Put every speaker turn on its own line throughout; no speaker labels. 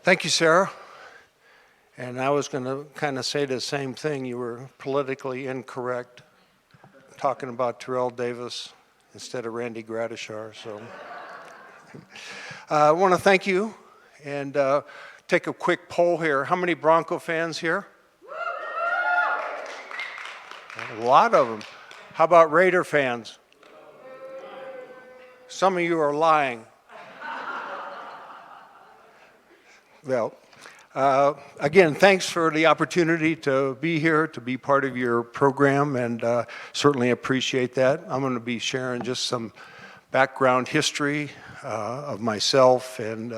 Thank you, Sarah. And I was going to kind of say the same thing. You were politically incorrect, talking about Terrell Davis instead of Randy Gradishar. So I want to thank you and take a quick poll here. How many Bronco fans here? A lot of them. How about Raider fans? Some of you are lying. Well, again, thanks for the opportunity to be here, to be part of your program, and certainly appreciate that. I'm going to be sharing just some background history of myself and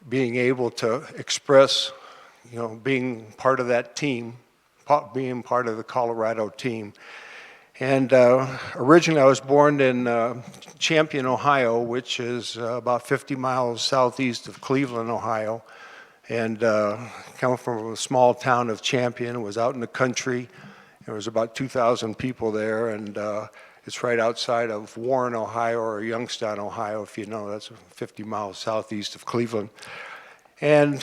being able to express, being part of that team, being part of the Colorado team. And originally I was born in Champion, Ohio, which is about 50 miles southeast of Cleveland, Ohio. And come from a small town of Champion. It was out in the country. There was about 2,000 people there, and it's right outside of Warren, Ohio, or Youngstown, Ohio, if you know. That's 50 miles southeast of Cleveland. And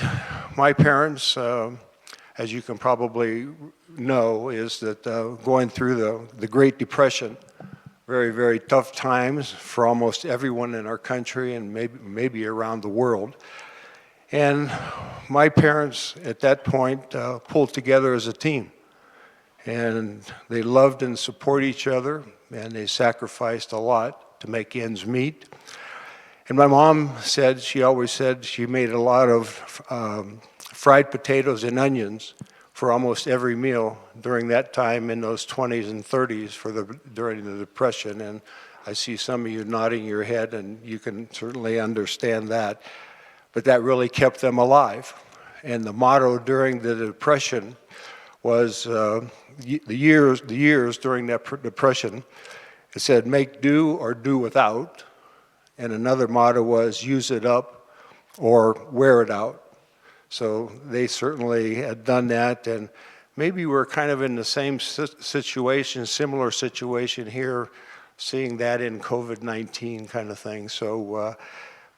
my parents, as you can probably know, is that going through the Great Depression, very, very tough times for almost everyone in our country and maybe around the world. And my parents at that point pulled together as a team. And they loved and support each other, and they sacrificed a lot to make ends meet. And my mom said, she always said she made a lot of fried potatoes and onions for almost every meal during that time in those 20s and 30s during the Depression. And I see some of you nodding your head, and you can certainly understand that. But that really kept them alive. And the motto during the Depression was, the years during that Depression, it said, make do or do without. And another motto was, use it up or wear it out. So they certainly had done that, and maybe we're kind of in the same situation, similar situation here, seeing that in COVID-19 kind of thing. So,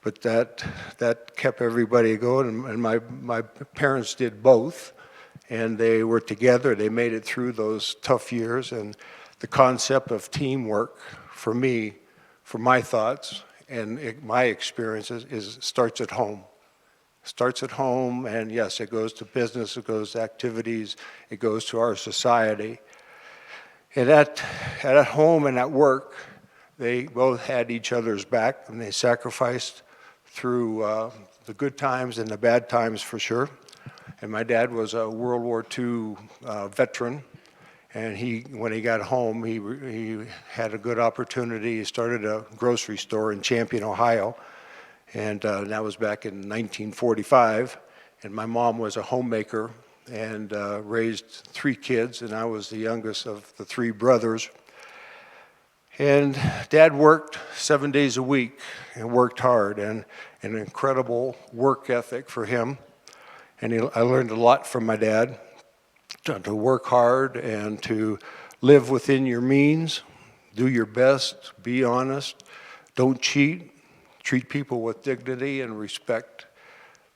but that kept everybody going, and my parents did both, and they were together. They made it through those tough years, and the concept of teamwork for me, for my thoughts and my experiences, starts at home. Starts at home, and yes, it goes to business, it goes to activities, it goes to our society. And at home and at work, they both had each other's back, and they sacrificed through the good times and the bad times for sure. And my dad was a World War II veteran, and when he got home, he had a good opportunity. He started a grocery store in Champion, Ohio. And that was back in 1945, and my mom was a homemaker and raised 3 kids, and I was the youngest of the 3 brothers. And Dad worked 7 days a week and worked hard, and an incredible work ethic for him. And I learned a lot from my dad, to work hard and to live within your means, do your best, be honest, don't cheat. Treat people with dignity and respect.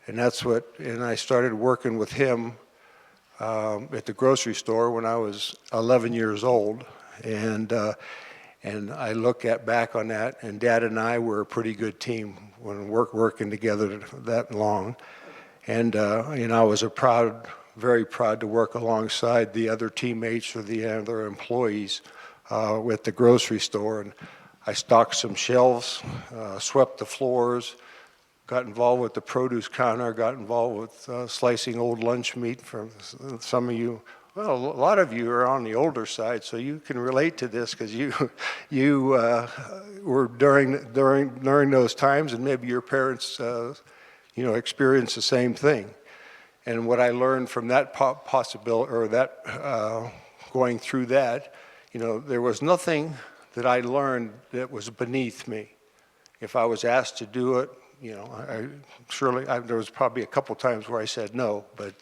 And and I started working with him at the grocery store when I was 11 years old. And I look back on that, and Dad and I were a pretty good team when working together that long. And I was very proud to work alongside the other teammates or the other employees at the grocery store. And I stocked some shelves, swept the floors, got involved with the produce counter, got involved with slicing old lunch meat for some of you. Well, a lot of you are on the older side, so you can relate to this because you were during those times, and maybe your parents experienced the same thing. And what I learned from that possibility, or that going through that, there was nothing that I learned that was beneath me. If I was asked to do it, there was probably a couple times where I said no, but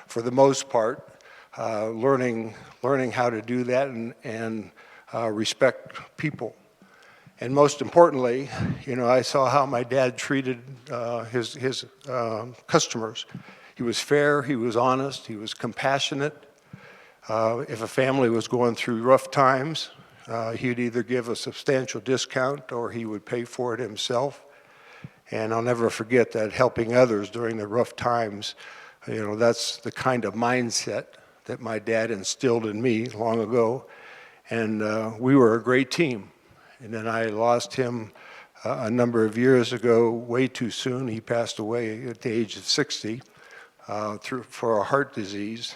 for the most part, learning how to do that and respect people. And most importantly, I saw how my dad treated his customers. He was fair, he was honest, he was compassionate. If a family was going through rough times, he'd either give a substantial discount or he would pay for it himself. And I'll never forget that, helping others during the rough times, that's the kind of mindset that my dad instilled in me long ago. And we were a great team. And then I lost him a number of years ago, way too soon. He passed away at the age of 60 for a heart disease.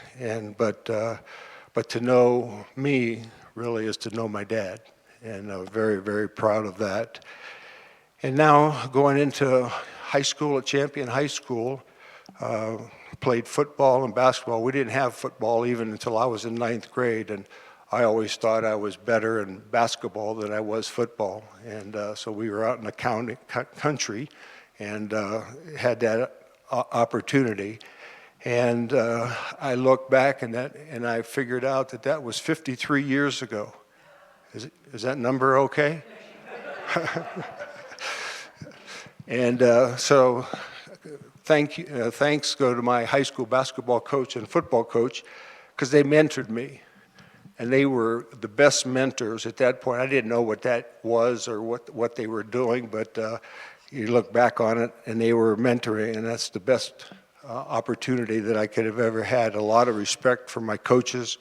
But to know me really is to know my dad, and I'm very, very proud of that. And now going into high school at Champion High School, played football and basketball. We didn't have football even until I was in 9th grade, and I always thought I was better in basketball than I was football. And so we were out in the country and had that opportunity. And I look back and I figured out that was 53 years ago. Is that number okay? And so thanks go to my high school basketball coach and football coach, because they mentored me. And they were the best mentors at that point. I didn't know what that was or what they were doing, but you look back on it, and they were mentoring, and that's the best opportunity that I could have ever had. A lot of respect for my coaches.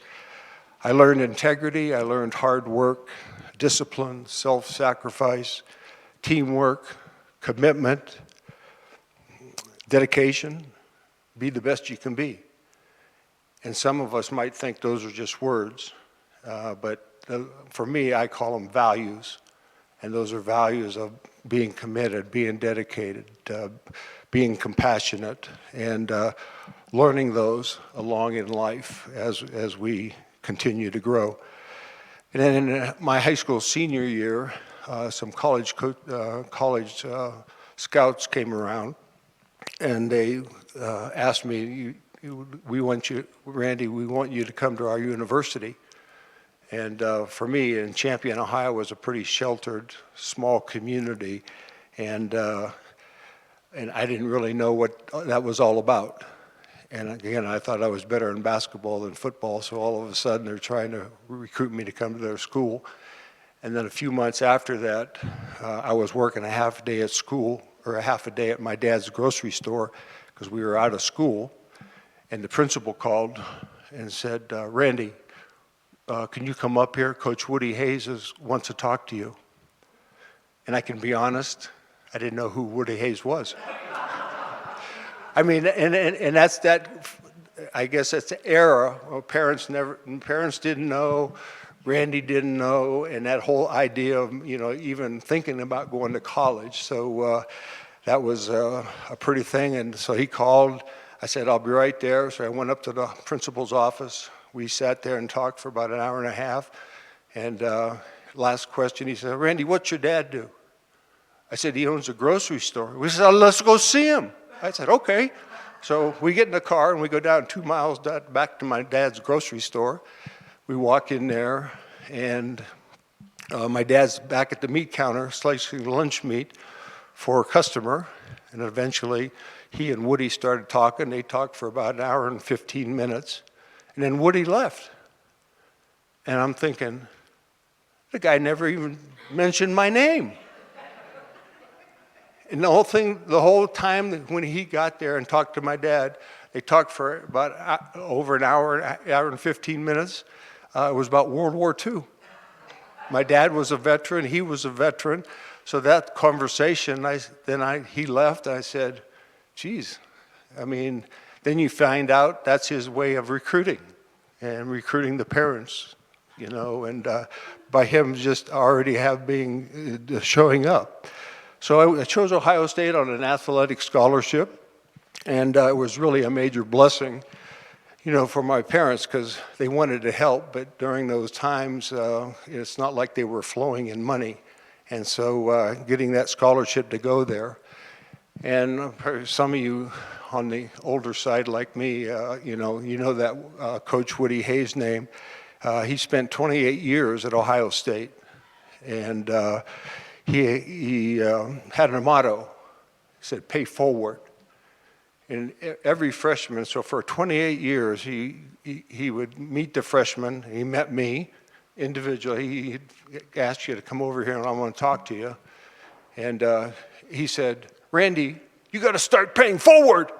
I learned integrity, I learned hard work, discipline, self-sacrifice, teamwork, commitment, dedication, be the best you can be. And some of us might think those are just words, but for me, I call them values. And those are values of being committed, being dedicated, being compassionate, and learning those along in life as we continue to grow. And then in my high school senior year, some college scouts came around, and they asked me, we want you, Randy, we want you to come to our university. And for me, in Champion, Ohio, was a pretty sheltered, small community, and I didn't really know what that was all about. And again, I thought I was better in basketball than football, so all of a sudden they're trying to recruit me to come to their school. And then a few months after that, I was working a half a day at school, or a half a day at my dad's grocery store, because we were out of school. And the principal called and said, Randy, can you come up here? Coach Woody Hayes wants to talk to you. And I can be honest, I didn't know who Woody Hayes was. I mean, and that's that, I guess that's the era. Well, parents didn't know, Randy didn't know, and that whole idea of, even thinking about going to college. So that was a pretty thing. And so he called. I said, I'll be right there. So I went up to the principal's office. We sat there and talked for about an hour and a half. And last question, he said, Randy, what's your dad do? I said, he owns a grocery store. We said, let's go see him. I said, okay. So we get in the car and we go down 2 miles back to my dad's grocery store. We walk in there, and my dad's back at the meat counter slicing lunch meat for a customer. And eventually he and Woody started talking. They talked for about an hour and 15 minutes. And then Woody left. And I'm thinking, the guy never even mentioned my name. And the whole time when he got there and talked to my dad, they talked for about over an hour and 15 minutes. It was about World War II. My dad was a veteran, he was a veteran. So that conversation, he left, I said, geez, I mean, then you find out that's his way of recruiting the parents, and by him just already showing up. So I chose Ohio State on an athletic scholarship, and it was really a major blessing, for my parents, because they wanted to help, but during those times, it's not like they were flowing in money. And so getting that scholarship to go there, and some of you on the older side like me, you know that Coach Woody Hayes' name. He spent 28 years at Ohio State, and he had a motto. He said, "Pay forward." And every freshman, so for 28 years, he would meet the freshmen. He met me individually. He'd ask you to come over here and I want to talk to you. And he said, "Randy, you got to start paying forward."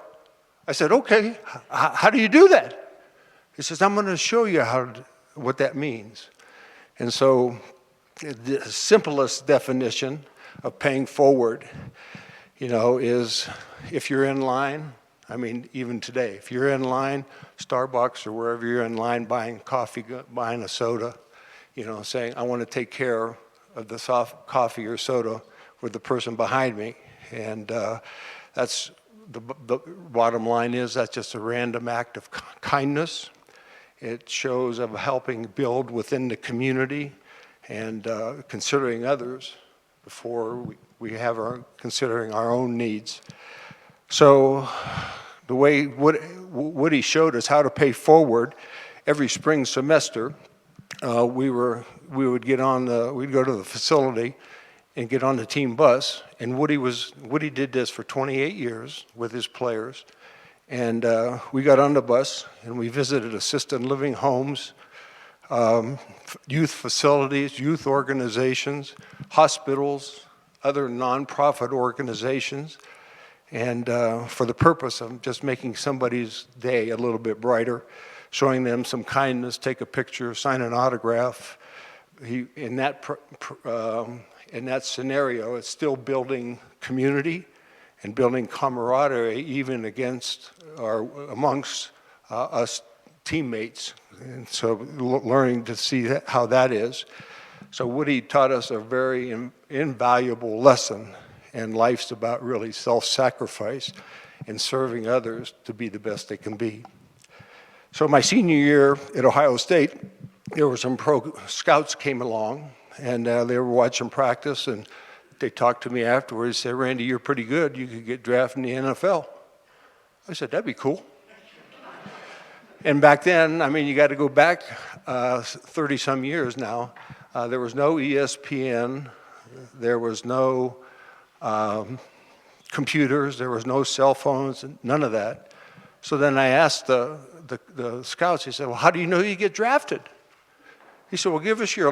I said, "Okay, how do you do that?" He says, "I'm going to show you what that means." And so the simplest definition of paying forward, is if you're in line, I mean, even today, if you're in line, Starbucks or wherever you're in line buying coffee, buying a soda, saying, "I want to take care of the soft coffee or soda with the person behind me." And that's the bottom line is that's just a random act of kindness. It shows of helping build within the community and considering others before we have considering our own needs. So the way Woody showed us how to pay forward, every spring semester, we'd go to the facility and get on the team bus. And Woody did this for 28 years with his players. And we got on the bus and we visited assisted living homes, youth facilities, youth organizations, hospitals, other nonprofit organizations, and for the purpose of just making somebody's day a little bit brighter, showing them some kindness, take a picture, sign an autograph. In that scenario, it's still building community and building camaraderie even amongst us teammates. And so learning to see how that is. So Woody taught us a very invaluable lesson, and life's about really self-sacrifice and serving others to be the best they can be. So my senior year at Ohio State, there were some pro scouts came along, and they were watching practice, and they talked to me afterwards, said, "Randy, you're pretty good. You could get drafted in the NFL." I said, "That'd be cool." And back then, I mean, you got to go back 30-some years now. There was no ESPN. There was no computers. There was no cell phones, none of that. So then I asked the scouts, he said, "Well, how do you know you get drafted?" He said, "Well, give us your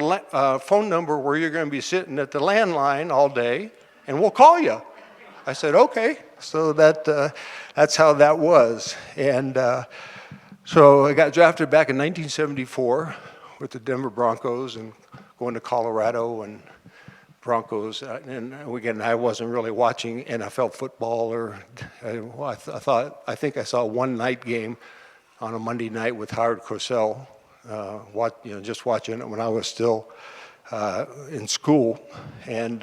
phone number where you're going to be sitting at the landline all day, and we'll call you." I said, "Okay." So that's how that was. And so I got drafted back in 1974 with the Denver Broncos and going to Colorado and Broncos. And again, I wasn't really watching NFL football, I think I saw one night game on a Monday night with Howard Cosell. Just watching it when I was still in school. And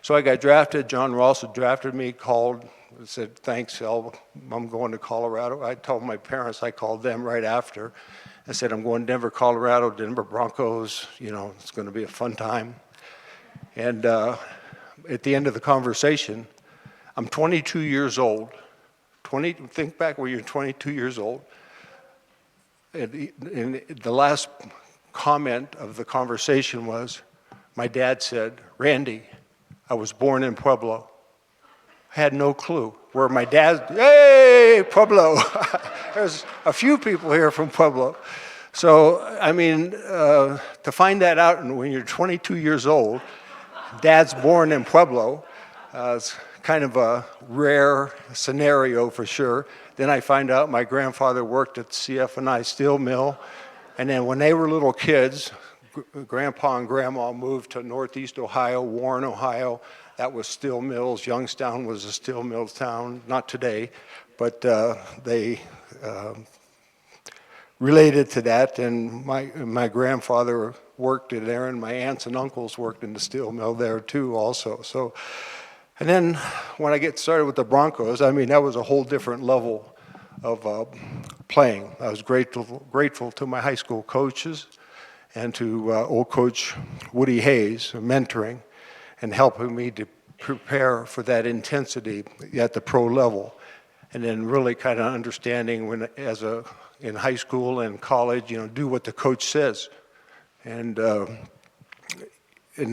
so I got drafted. John Ross had drafted me, called, said, "Thanks, I'm going to Colorado." I told my parents, I called them right after. I said, "I'm going to Denver, Colorado, Denver Broncos. It's going to be a fun time." And at the end of the conversation, I'm 22 years old. Think back when you're 22 years old. And the last comment of the conversation was, my dad said, "Randy, I was born in Pueblo." I had no clue where my dad, hey, Pueblo. There's a few people here from Pueblo. So, I mean, to find that out when you're 22 years old, Dad's born in Pueblo, it's kind of a rare scenario for sure. Then I find out my grandfather worked at CF&I steel mill. And then when they were little kids, Grandpa and Grandma moved to Northeast Ohio, Warren, Ohio. That was steel mills. Youngstown was a steel mill town, not today, but they related to that. And my grandfather worked in there, and my aunts and uncles worked in the steel mill there too also. So, and then when I get started with the Broncos, I mean, that was a whole different level of playing. I was grateful to my high school coaches and to old coach Woody Hayes, mentoring and helping me to prepare for that intensity at the pro level. And then really kind of understanding in high school and college, do what the coach says. And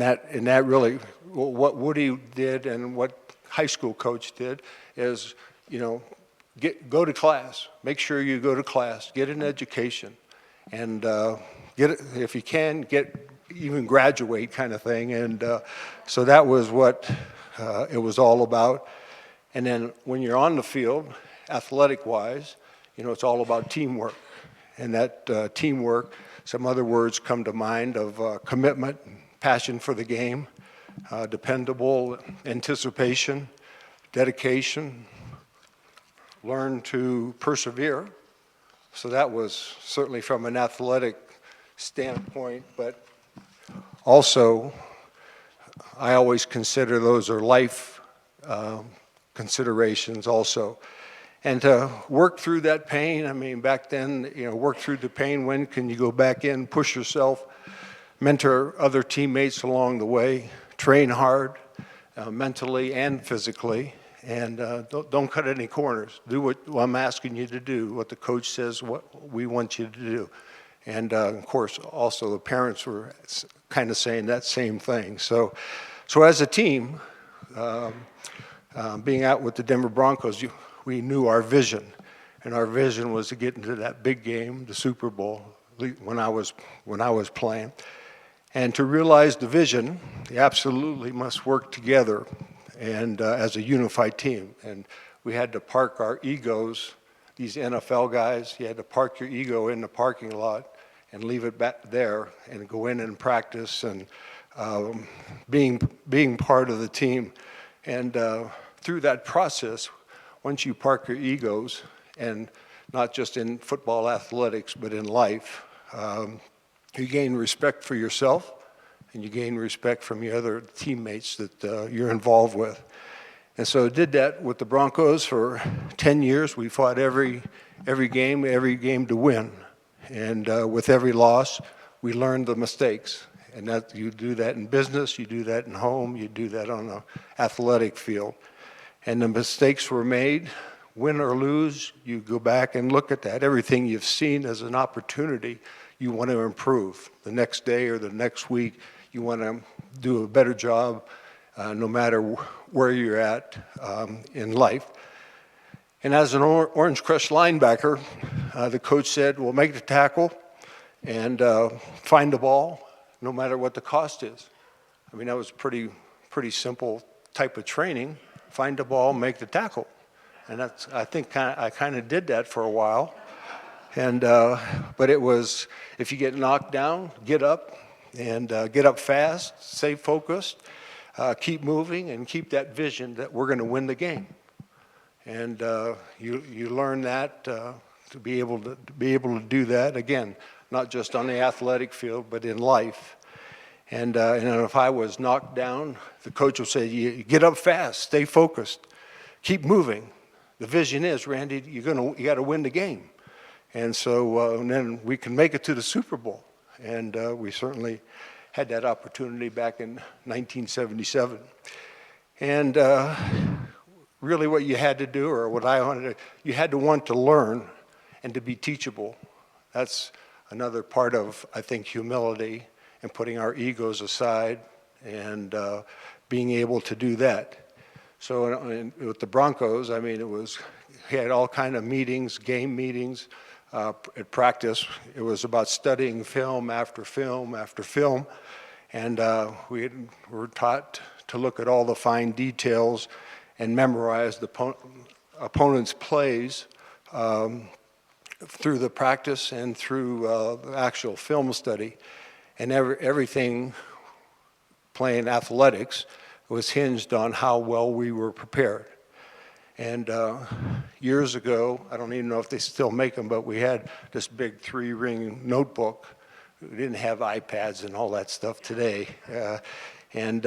that really, what Woody did and what high school coach did is, go to class. Make sure you go to class. Get an education, and if you can, even graduate kind of thing. And so that was what it was all about. And then when you're on the field, athletic-wise, it's all about teamwork. And that teamwork, some other words come to mind of commitment, passion for the game, dependable anticipation, dedication, learn to persevere. So that was certainly from an athletic standpoint, but also I always consider those are life considerations also. And to work through that pain, back then, work through the pain. When can you go back in, push yourself, mentor other teammates along the way, train hard, mentally and physically, and don't cut any corners. Do what I'm asking you to do, what the coach says, what we want you to do. And of course, also the parents were kind of saying that same thing. So as a team, being out with the Denver Broncos, we knew our vision, and our vision was to get into that big game, the Super Bowl, when I was playing. And to realize the vision, you absolutely must work together and as a unified team. And we had to park our egos, these NFL guys, you had to park your ego in the parking lot and leave it back there and go in and practice and being part of the team. And through that process, once you park your egos, and not just in football athletics, but in life, you gain respect for yourself, and you gain respect from your other teammates that you're involved with. And so I did that with the Broncos for 10 years. We fought every game to win. And with every loss, we learned the mistakes. And that you do that in business, you do that in home, you do that on the athletic field. And the mistakes were made, win or lose, you go back and look at that. Everything you've seen as an opportunity, you want to improve. The next day or the next week, you want to do a better job no matter where you're at in life. And as an Orange Crush linebacker, the coach said, well, make the tackle and find the ball no matter what the cost is. That was pretty simple type of training. Find the ball, make the tackle. And I think I kind of did that for a while. And but it was, if you get knocked down, get up and get up fast, stay focused, keep moving, and keep that vision that we're going to win the game. And you learn that to be able to do that, again, not just on the athletic field, but in life. And if I was knocked down, the coach would say, you get up fast, stay focused, keep moving. The vision is, Randy, you got to win the game. And so and then we can make it to the Super Bowl. And we certainly had that opportunity back in 1977. And really what you had to do, or what I wanted to, you had to want to learn and to be teachable. That's another part of, I think, humility and putting our egos aside and being able to do that. So with the Broncos, we had all kind of meetings, game meetings at practice. It was about studying film after film after film. And we were taught to look at all the fine details and memorize the opponent's plays through the practice and through the actual film study. And everything playing athletics was hinged on how well we were prepared. And years ago, I don't even know if they still make them, but we had this big 3-ring notebook. We didn't have iPads and all that stuff today. And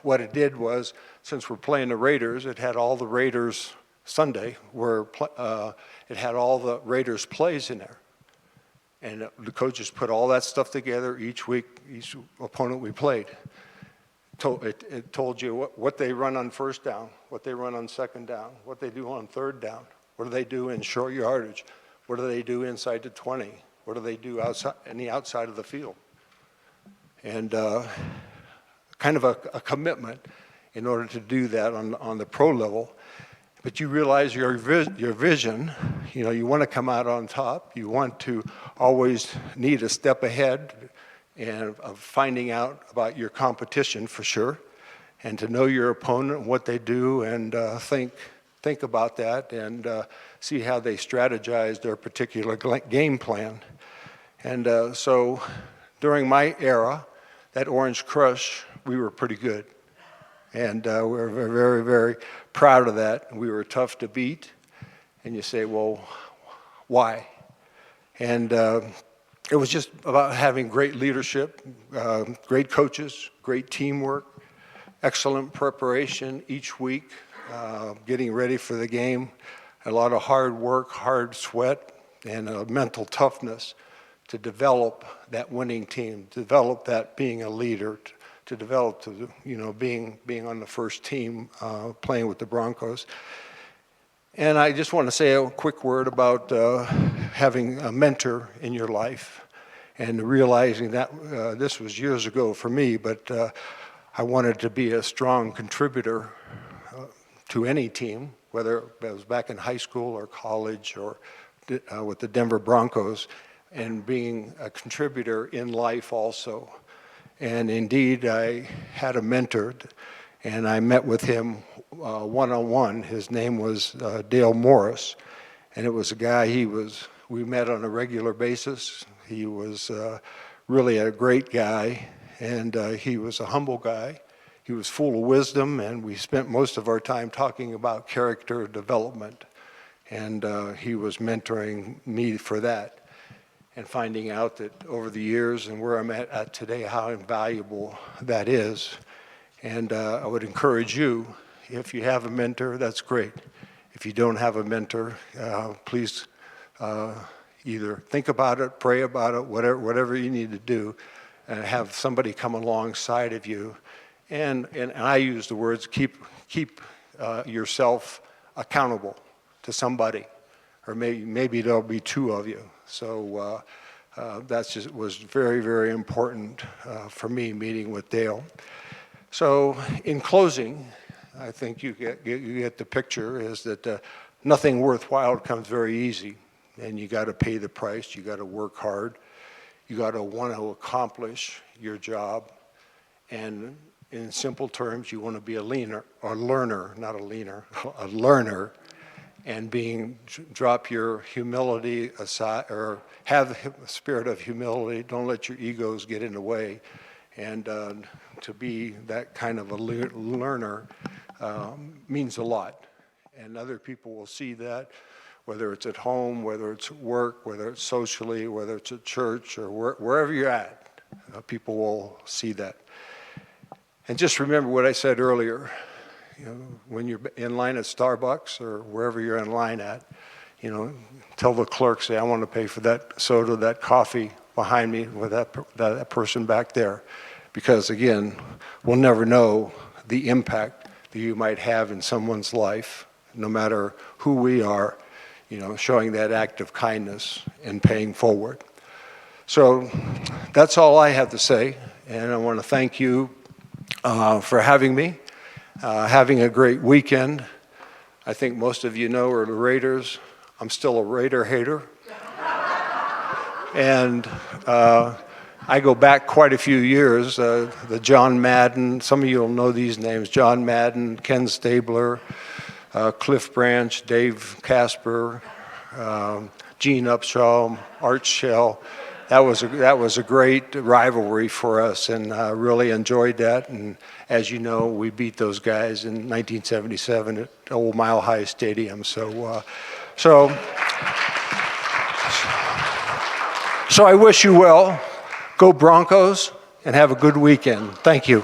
what it did was, since we're playing the Raiders, it had all the Raiders Sunday, where it had all the Raiders plays in there. And the coaches put all that stuff together each week, each opponent we played. It told you what they run on first down, what they run on second down, what they do on third down, what do they do in short yardage, what do they do inside the 20, what do they do outside, on the outside of the field. And kind of a commitment in order to do that on the pro level. But you realize your vision, you want to come out on top. You want to always need a step ahead and of finding out about your competition for sure, and to know your opponent and what they do, and think about that, and see how they strategize their particular game plan. And so during my era, that Orange Crush, we were pretty good. And we're very, very proud of that. We were tough to beat. And you say, well, why? And it was just about having great leadership, great coaches, great teamwork, excellent preparation each week, getting ready for the game, a lot of hard work, hard sweat, and mental toughness to develop that winning team, develop that being a leader, to develop to being on the first team playing with the Broncos. And I just want to say a quick word about having a mentor in your life, and realizing that this was years ago for me, but I wanted to be a strong contributor to any team, whether it was back in high school or college or with the Denver Broncos, and being a contributor in life also. And indeed, I had a mentor, and I met with him one-on-one. His name was Dale Morris, and it was a guy, we met on a regular basis. He was really a great guy, and he was a humble guy. He was full of wisdom, and we spent most of our time talking about character development. And he was mentoring me for that, and finding out that over the years and where I'm at today, how invaluable that is. And I would encourage you, if you have a mentor, that's great. If you don't have a mentor, please either think about it, pray about it, whatever you need to do, and have somebody come alongside of you. And I use the words, keep yourself accountable to somebody, or maybe there'll be two of you. So was very, very important for me, meeting with Dale. So in closing, I think you get the picture, is that nothing worthwhile comes very easy, and you got to pay the price. You got to work hard. You got to want to accomplish your job, and in simple terms, you want to be a learner, not a leaner, a learner. And drop your humility aside, or have a spirit of humility. Don't let your egos get in the way. And to be that kind of a learner means a lot. And other people will see that, whether it's at home, whether it's at work, whether it's socially, whether it's at church, or wherever you're at, people will see that. And just remember what I said earlier. When you're in line at Starbucks or wherever you're in line at, tell the clerk, say, I want to pay for that soda, that coffee behind me with that person back there. Because again, we'll never know the impact that you might have in someone's life, no matter who we are, showing that act of kindness and paying forward. So that's all I have to say. And I want to thank you for having me. Having a great weekend. I think most of you know are the Raiders. I'm still a Raider hater. And I go back quite a few years. The John Madden, some of you will know these names, John Madden, Ken Stabler, Cliff Branch, Dave Casper, Gene Upshaw, Art Shell. That was a great rivalry for us, and I really enjoyed that. And as you know, we beat those guys in 1977 at Old Mile High Stadium. So I wish you well. Go Broncos, and have a good weekend. Thank you.